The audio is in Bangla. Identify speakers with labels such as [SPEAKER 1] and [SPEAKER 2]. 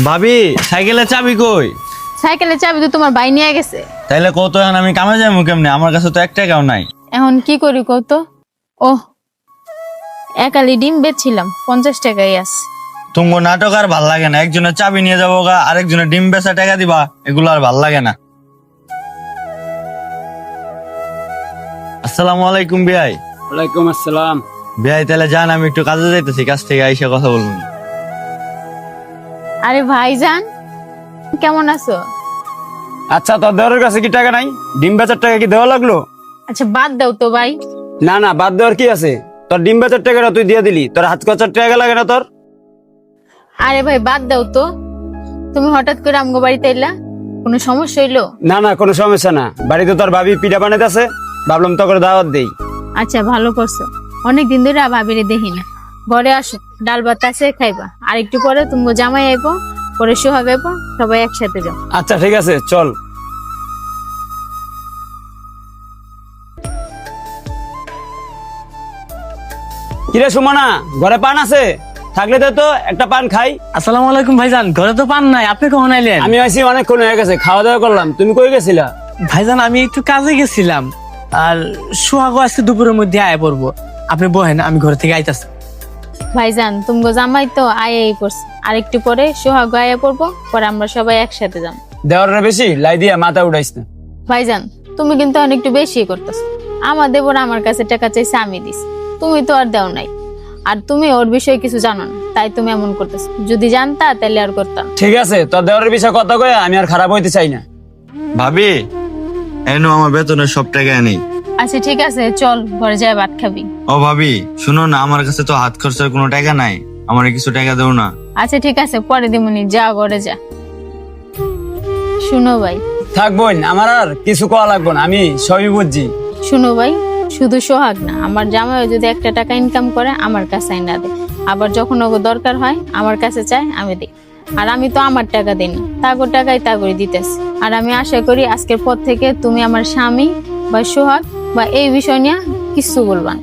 [SPEAKER 1] ভাবি সাইকেলের চাবি কই?
[SPEAKER 2] সাইকেলের চাবি তো তোমার ভাই নিয়ে গেছে।
[SPEAKER 1] তাইলে কত এখন আমি কামে যাবো কেমনে? আমার কাছে তো 1 টাকাও নাই।
[SPEAKER 2] এখন কি করি কত? ও একালি ডিম বেচছিলাম, 50 টাকাই আছে।
[SPEAKER 1] তোমার নাটক আর ভাল লাগে না। একজনের চাবি নিয়ে যাবো গা, আরেকজনের ডিম বেচা টাকা দিবা, এগুলো আর ভাল লাগে না। আসসালামু আলাইকুম বিয়াই।
[SPEAKER 3] ওয়ালাইকুম আসসালাম।
[SPEAKER 1] বিয়াই তাহলে যান, আমি একটু কাজে যাইতেছি, কাজ থেকে আইসা কথা বলবো।
[SPEAKER 2] আরে ভাইজান কেমন আছো?
[SPEAKER 3] আচ্ছা, তোর দেওয়ার কাছে কি টাকা নাই? ডিম বেচার টাকা কি দেওয়া লাগলো?
[SPEAKER 2] আচ্ছা বাদ দাও তো ভাই।
[SPEAKER 3] না না, বাদ দেওয়ার কি আছে? তোর ডিম বেচার টাকাটা তুই দিয়ে দিলি, তোর হাত খরচার টাকা লাগে না তোর?
[SPEAKER 2] আরে ভাই বাদ দাও তো। তুমি হঠাৎ করে আমগো বাড়িতে এলা, কোনো সমস্যা হইলো?
[SPEAKER 3] না না, কোনো সমস্যা না। বাড়িতে তোর ভাবি পিঠা বানাইতেছে, ভাবলাম তোকে দাওয়াত দেই।
[SPEAKER 2] আচ্ছা ভালো করছো। অনেকদিন ধরে ভাবিরে দেখি না। ঘরে আসো, ডাল ভাত আছে খাইবা। আর একটু পরে তুমি জামাই আইবো, পরে সোহাগ আইবো, সবাই একসাথে যাও।
[SPEAKER 3] আচ্ছা ঠিক আছে, চল। কিরে সুমনা, ঘরে পান আছে? থাকলে দে তো, একটা পান খাই।
[SPEAKER 4] আসসালামু আলাইকুম ভাইজান, ঘরে তো পান নাই, আপনি কখন আইলেন?
[SPEAKER 3] আমি আইছি অনেকক্ষণ হয়ে গেছে, খাওয়া দাওয়া করলাম। তুমি কই গেছিলা?
[SPEAKER 4] ভাইজান আমি একটু কাজে গেছিলাম, আর সোহাগও আজকে দুপুরের মধ্যে আয় পড়বো। আপনি বহেন, আমি ঘর থেকে আইতাছি।
[SPEAKER 2] ভাইজান তুমি জামাই তো আয়াই পড়ছে, আর একটু পরে সোহাগ আয়া পড়বো, পরে আমরা সবাই একসাথে যাম।
[SPEAKER 3] দেওয়ারটা বেশি লাই দিয়া মাথা উঠাইস না।
[SPEAKER 2] ভাইজান তুমি কিন্তু অনেকটু বেশি করতেছো। আমার দেবর আমার কাছে টাকা চাইছে, আমি দিস, তুমি তো আর দেও নাই। আর তুমি ওর বিষয়ে কিছু জানো না, তাই তুমি এমন করতেছো। যদি জানতা তাহলে আর করতাম।
[SPEAKER 3] ঠিক আছে, তোর দেওয়ার বিষয়ে কথা কয়ে আমি আর খারাপ হইতে চাই না।
[SPEAKER 1] ভাবি এনো আমার বেতনের সব টাকা নেই।
[SPEAKER 2] আচ্ছা ঠিক আছে, চল ঘরে যাই ভাত খাবি।
[SPEAKER 1] ও ভাবি শুনো না, আমার কাছে তো হাত খরচার কোনো টাকা নাই, আমার কিছু টাকা দেও না।
[SPEAKER 2] আচ্ছা ঠিক আছে, পরে দিমুনি, যা ঘরে যা। শুনো ভাই,
[SPEAKER 3] থাক বোন, আমার আর কিছু কওয়া লাগবে না, আমি সবই বুঝছি।
[SPEAKER 2] শুনো ভাই, শুধু সোহাগ না, আমার জামাইও যদি একটা টাকা ইনকাম করে আমার কাছে না দেয়, আবার যখন ওগো দরকার হয় আমার কাছে চায়, আমি দিই। আর আমি তো আমার টাকা দিই না, তাগো টাকাই তাগরি দিতেছি। আর আমি আশা করি আজকের পর থেকে তুমি আমার স্বামী বা সোহাগ বা এই বিষয় নিয়ে কিছু বলবা না।